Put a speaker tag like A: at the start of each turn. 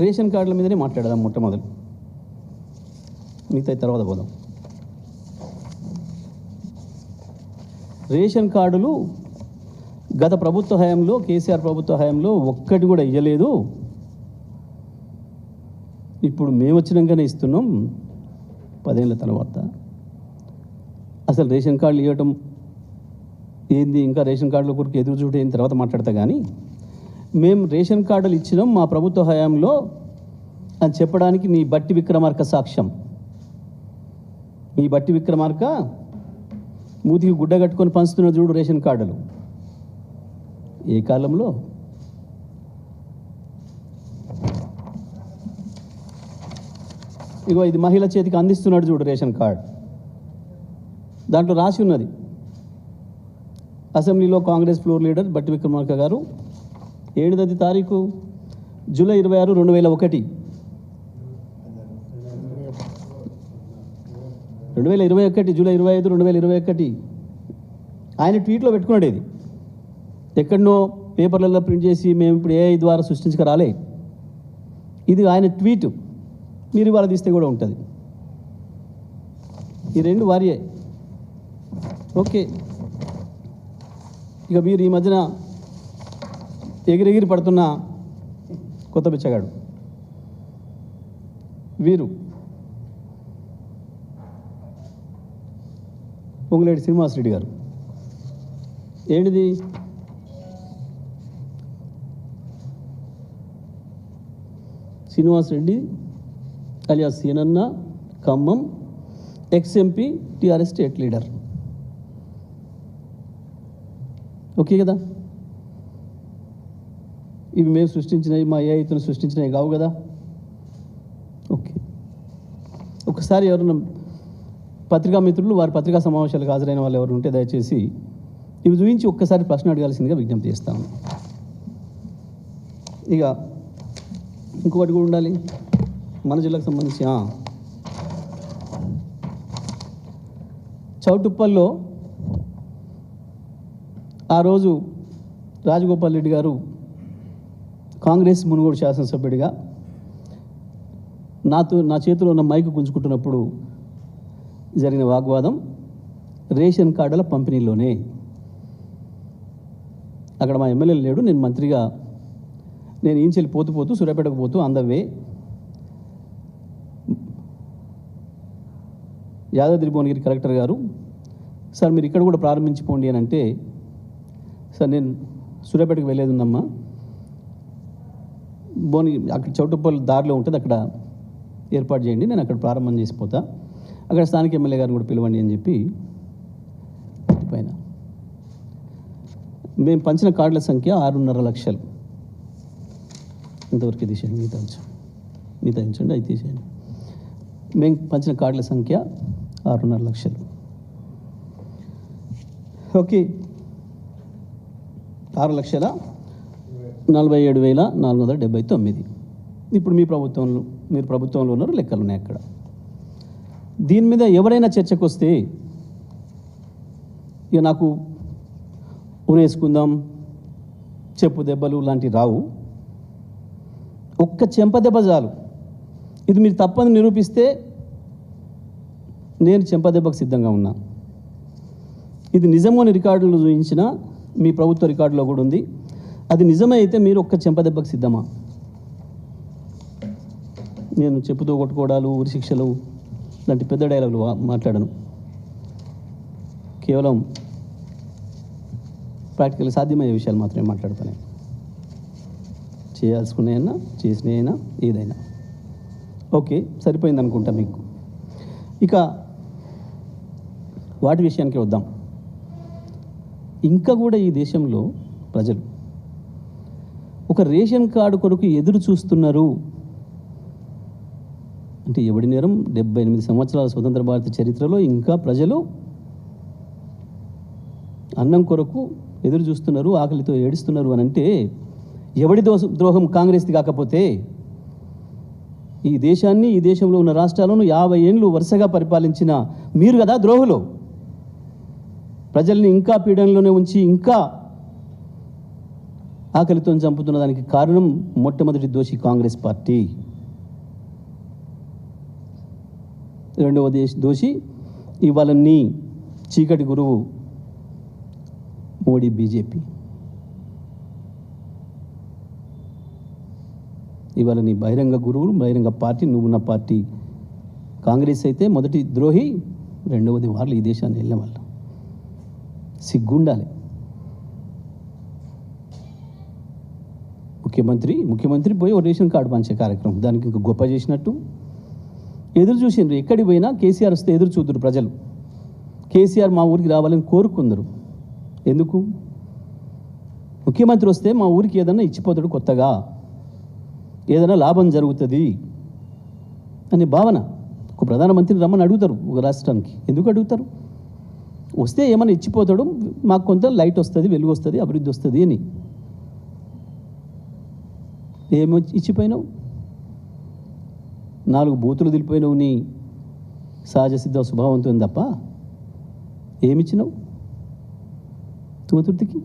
A: Ration కార్డుల మీదనే మాట్లాడదాం మొట్టమొదలు, మిగతా తర్వాత పోదాం. రేషన్ కార్డులు గత ప్రభుత్వ హయాంలో, కేసీఆర్ ప్రభుత్వ హయాంలో ఒక్కటి కూడా ఇవ్వలేదు. ఇప్పుడు మేము వచ్చినాకనే ఇస్తున్నాం 10 ఏళ్ళ తర్వాత. అసలు రేషన్ కార్డులు ఇవ్వటం ఏంది, ఇంకా రేషన్ కార్డుల కొరకు ఎదురు చూడ అయిన తర్వాత మాట్లాడతా. కానీ మేము రేషన్ కార్డులు ఇచ్చినాం మా ప్రభుత్వ హయాంలో అని చెప్పడానికి నీ బట్టి విక్రమార్క సాక్ష్యం. మీ బట్టి విక్రమార్క మూతికి గుడ్డ కట్టుకొని పంచుతున్న చూడు రేషన్ కార్డులు. ఏ కాలంలో? ఇగో ఇది మహిళ చేతికి అందిస్తున్నాడు చూడు రేషన్ కార్డు. దాంట్లో రాసి ఉన్నది, అసెంబ్లీలో కాంగ్రెస్ ఫ్లోర్ లీడర్ బట్టి విక్రమార్క గారు 7వ తారీఖు జూలై 26, 2001 జూలై 25, 2021 ఆయన ట్వీట్లో పెట్టుకున్నాడు. ఇది ఎక్కడనో పేపర్లలో ప్రింట్ చేసి మేము ఇప్పుడు ఏఐ ద్వారా సృష్టించక రాలే. ఇది ఆయన ట్వీట్, మీరు ఇవాళ తీస్తే కూడా ఉంటుంది. ఈ రెండు వారియే. ఓకే, ఇక మీరు ఈ మధ్యన ఎగిరెగిరి పడుతున్న కొత్త బిచ్చగాడు వీరు పొంగులేటి శ్రీనివాసరెడ్డి గారు. ఏంటిది? శ్రీనివాసరెడ్డి అలియాస్ సీనన్న, Khammam, ex-MP, TRS state leader. Okay కదా? ఇవి మేము సృష్టించినవి, మా ఏఐతో సృష్టించినవి కావు కదా. ఓకే, ఒకసారి ఎవరన్నా పత్రికా మిత్రులు, వారి పత్రికా సమావేశాలకు హాజరైన వాళ్ళు ఎవరు ఉంటే దయచేసి ఇవి చూపించి ఒక్కసారి ప్రశ్న అడగాల్సిందిగా విజ్ఞప్తి చేస్తాను. ఇక ఇంకొకటి కూడా ఉండాలి మన జిల్లాకు సంబంధించి. చౌటుప్పల్లో ఆ రోజు రాజగోపాల్ రెడ్డి గారు కాంగ్రెస్ మునుగోడు శాసనసభ్యుడిగా నా చేతిలో ఉన్న మైకు గుంజుకుంటున్నప్పుడు జరిగిన వాగ్వాదం రేషన్ కార్డుల పంపిణీలోనే. అక్కడ మా ఎమ్మెల్యే లేడు, నేను మంత్రిగా నేను ఈంచెల్లి పోతూ సూర్యాపేటకు పోతూ అందవే యాదాద్రి భువనగిరి కలెక్టర్ గారు, సార్ మీరు ఇక్కడ కూడా ప్రారంభించిపోండి అని అంటే, సార్ నేను సూర్యాపేటకు వెళ్ళేది ఉందమ్మా, భువనగిరి అక్కడ చౌటుప్పల్ దారిలో ఉంటుంది, అక్కడ ఏర్పాటు చేయండి, నేను అక్కడ ప్రారంభం చేసిపోతా, అక్కడ స్థానిక ఎమ్మెల్యే గారిని కూడా పిలవండి అని చెప్పి పైన మేము పంచిన కార్డుల సంఖ్య 6.5 లక్షలు. ఇంతవరకు తీసేయండి, మిగతా ఉంచండి, అది తీసేయండి. మేము పంచిన కార్డుల సంఖ్య 6.5 లక్షలు. ఓకే, 6,47,479. ఇప్పుడు మీరు ప్రభుత్వంలో ఉన్నారు, లెక్కలు ఉన్నాయి అక్కడ. దీని మీద ఎవరైనా చర్చకు వస్తే ఇక నాకు ఉరేసుకుందాం, చెప్పు దెబ్బలు లాంటివి రావు. ఒక్క చెంపదెబ్బ చాలు. ఇది మీరు తప్పని నిరూపిస్తే నేను చెంపదెబ్బకు సిద్ధంగా ఉన్నా. ఇది నిజమని రికార్డులు చూపించిన మీ ప్రభుత్వ రికార్డులో కూడా ఉంది. అది నిజమే అయితే మీరు ఒక్క చెంపదెబ్బకు సిద్ధమా? నేను చెప్పుతో కొట్టుకోవడాలు, ఉరి శిక్షలు లాంటి పెద్ద డైలాగులు మాట్లాడను. కేవలం ప్రాక్టికల్ సాధ్యమయ్యే విషయాలు మాత్రమే మాట్లాడతాను. చేయాల్సుకున్నాయన్నా, చేసినాయైనా, ఏదైనా. ఓకే, సరిపోయింది అనుకుంటా మీకు. ఇక వాటి విషయానికి వద్దాం. ఇంకా కూడా ఈ దేశంలో ప్రజలు ఒక రేషన్ కార్డు కొరకు ఎదురు చూస్తున్నారు అంటే ఎవడి నేరం? 78 సంవత్సరాల స్వతంత్ర భారత చరిత్రలో ఇంకా ప్రజలు అన్నం కొరకు ఎదురు చూస్తున్నారు, ఆకలితో ఏడుస్తున్నారు అని అంటే ఎవడి ద్రోహం కాంగ్రెస్ది కాకపోతే? ఈ దేశాన్ని, ఈ దేశంలో ఉన్న రాష్ట్రాలను 50 ఏళ్ళు వరుసగా పరిపాలించిన మీరు కదా ద్రోహులు. ప్రజల్ని ఇంకా పీడనలోనే ఉంచి, ఇంకా ఆకలితో చంపుతున్న దానికి కారణం మొట్టమొదటి దోషి కాంగ్రెస్ పార్టీ, రెండవ దోషి ఇవాళ నీ చీకటి గురువు మోడీ బీజేపీ. ఇవాళ నీ బహిరంగ గురువులు బహిరంగ పార్టీ నువ్వున్న పార్టీ కాంగ్రెస్ అయితే మొదటి ద్రోహి, రెండవది వాళ్ళు ఈ దేశాన్ని వెళ్ళిన వాళ్ళు. సిగ్గుండాలి. ముఖ్యమంత్రి పోయి ఓ రేషన్ కార్డు పంచే కార్యక్రమం దానికి ఇంకా గొప్ప చేసినట్టు ఎదురు చూసిండ్రు. ఎక్కడికి పోయినా కేసీఆర్ వస్తే ఎదురు చూద్దరు ప్రజలు. కేసీఆర్ మా ఊరికి రావాలని కోరుకుందరు. ఎందుకు? ముఖ్యమంత్రి వస్తే మా ఊరికి ఏదన్నా ఇచ్చిపోతాడు, కొత్తగా ఏదైనా లాభం జరుగుతుంది అనే భావన. ఒక ప్రధానమంత్రిని రమ్మని అడుగుతారు ఒక రాష్ట్రానికి. ఎందుకు అడుగుతారు? వస్తే ఏమైనా ఇచ్చిపోతాడు, మాకు కొంత లైట్ వస్తుంది, వెలుగు వస్తుంది, అభివృద్ధి వస్తుంది అని. ఏమి ఇచ్చిపోయినావు? 4 బూతులు దిలిపోయినావు నీ సహజ సిద్ధ స్వభావంతో తప్ప ఏమిచ్చినావు తుమతుర్తికి?